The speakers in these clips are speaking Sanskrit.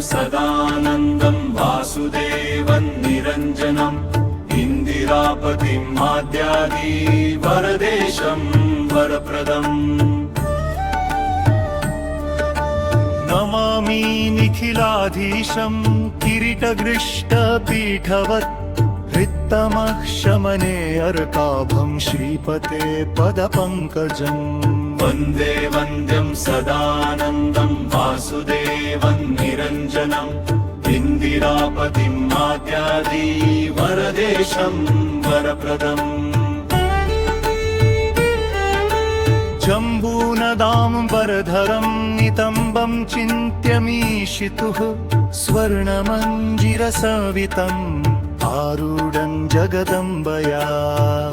सदानन्दं वासुदेवं निरञ्जनम् इन्दिरापतिं आद्यादि वरदेशं वरप्रदम् नमामि निखिलाधीशं किरीटगृष्टपीठवत् हृत्तमः शमने अर्काभं श्रीपते पदपङ्कजम् वन्दे वन्द्यं सदानन्दं वासुदेवं निरञ्जनम् इन्दिरापतिं आद्यादि वरदेशं वरप्रदम् जम्बूनदाम्बरधरं नितम्बं चिन्त्यमीशितुः स्वर्णमञ्जिरसंवितम् आरूढं जगदम्बया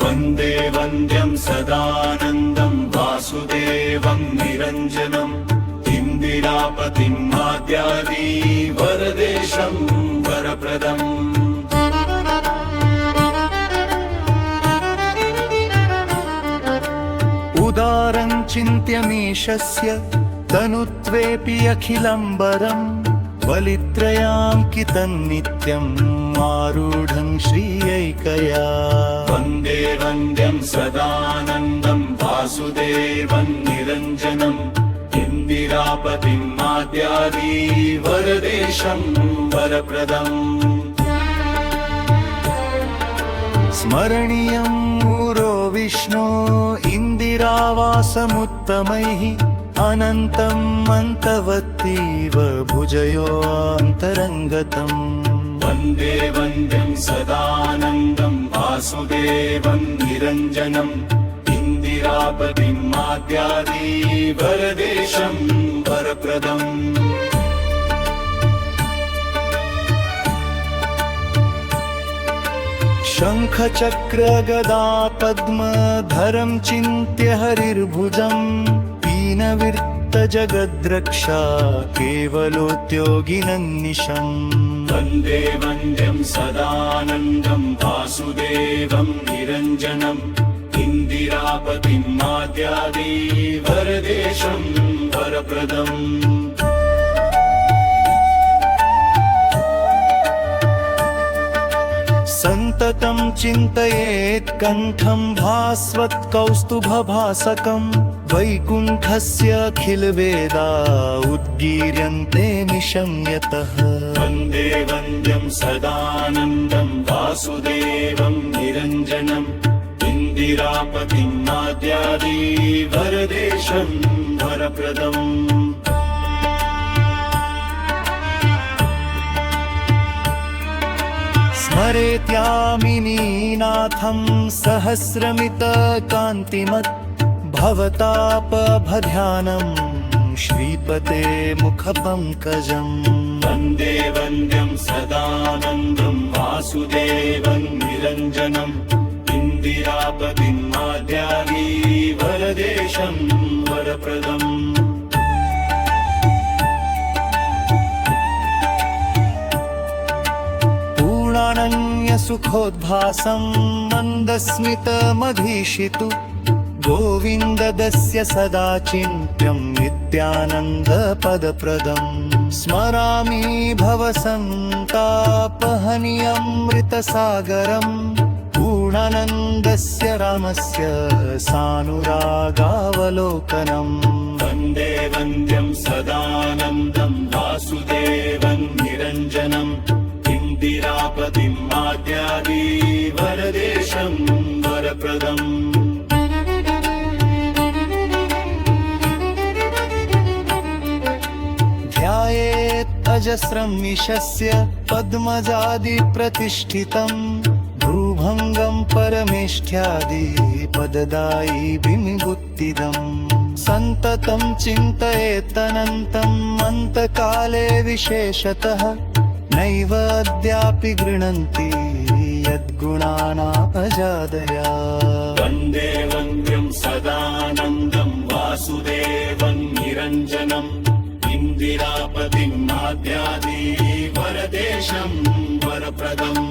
वन्दे वन्द्यं सदानन्दं वासुदेवं निरञ्जनम् इन्दिरापतिं आद्यादि वरदेशं वरप्रदम् उदारं चिन्त्यमीशस्य तनुत्वेऽपि अखिलम्बरं बलित्रयाङ्कितं नित्यम् आरूढं श्रियैकया वन्दे वन्द्यं सदानन्दं वासुदेवं निरञ्जनम् इन्दिरापतिं आद्यादि वरदेशं वरप्रदम् स्मरणीयं मुरो विष्णो इन्दिरावासमुत्तमैः अनन्तम् अन्तवत्तीव भुजयोऽन्तरङ्गतम् वन्दे वन्द्यं सदानन्दं वासुदेवं निरञ्जनम् इन्दिरापतिं आद्यादि वरदेशं वरप्रदम् शङ्खचक्रगदा पद्मधरं चिन्त्य हरिर्भुजं पीनविर्तजगद्रक्षा केवलोद्योगिनन्निशम् वन्दे वन्द्यं सदानन्दं वासुदेवं निरञ्जनम् इन्दिरापतिं आद्यादि वरदेशं वरप्रदम् सन्ततं चिन्तयेत् कण्ठं भास्वत्कौस्तुभभासकं वैकुण्ठस्य अखिलवेदा उद्गीर्यन्ते निशम्यतः वन्दे वन्द्यं सदानन्दं वासुदेवं निरञ्जनम् इन्दिरापतिं आद्यादि वरदेशं वरप्रदम् स्मरेत्यामिनीनाथं सहस्रमितकान्तिमत् भवतापभध्यानं श्रीपते मुखपङ्कजम् वन्दे वन्द्यं सदानन्दं वासुदेवं निरञ्जनम् इन्दिरापतिं आद्यादि वरदेशं वरप्रदम् पूर्णानन्यसुखोद्भासं मन्दस्मितमधीशितु गोविन्ददस्य सदा चिन्त्यं नित्यानन्दपदप्रदम् स्मरामि भवसन्तापहनियमृतसागरम् पूर्णानन्दस्य रामस्य सानुरागावलोकनम् वन्दे वन्द्यं सदानन्दं वासुदेवं निरञ्जनम् इन्दिरापतिं आद्यादि वरदेशं वरप्रदम् ध्यायेत् अजस्रं मिषस्य पद्मजादिप्रतिष्ठितम् भ्रूभङ्गं परमेष्ठ्यादि पददायि विनिबुद्धिदम् सन्ततं चिन्तयेत्तनन्तम् अन्तकाले विशेषतः नैव अद्यापि गृह्णन्ति यद्गुणानापजादया वन्दे वन्द्यं सदानन्दं वासुदेवं निरञ्जनम् इन्दिरापतिं आद्यादि वरदेशं वरप्रदम्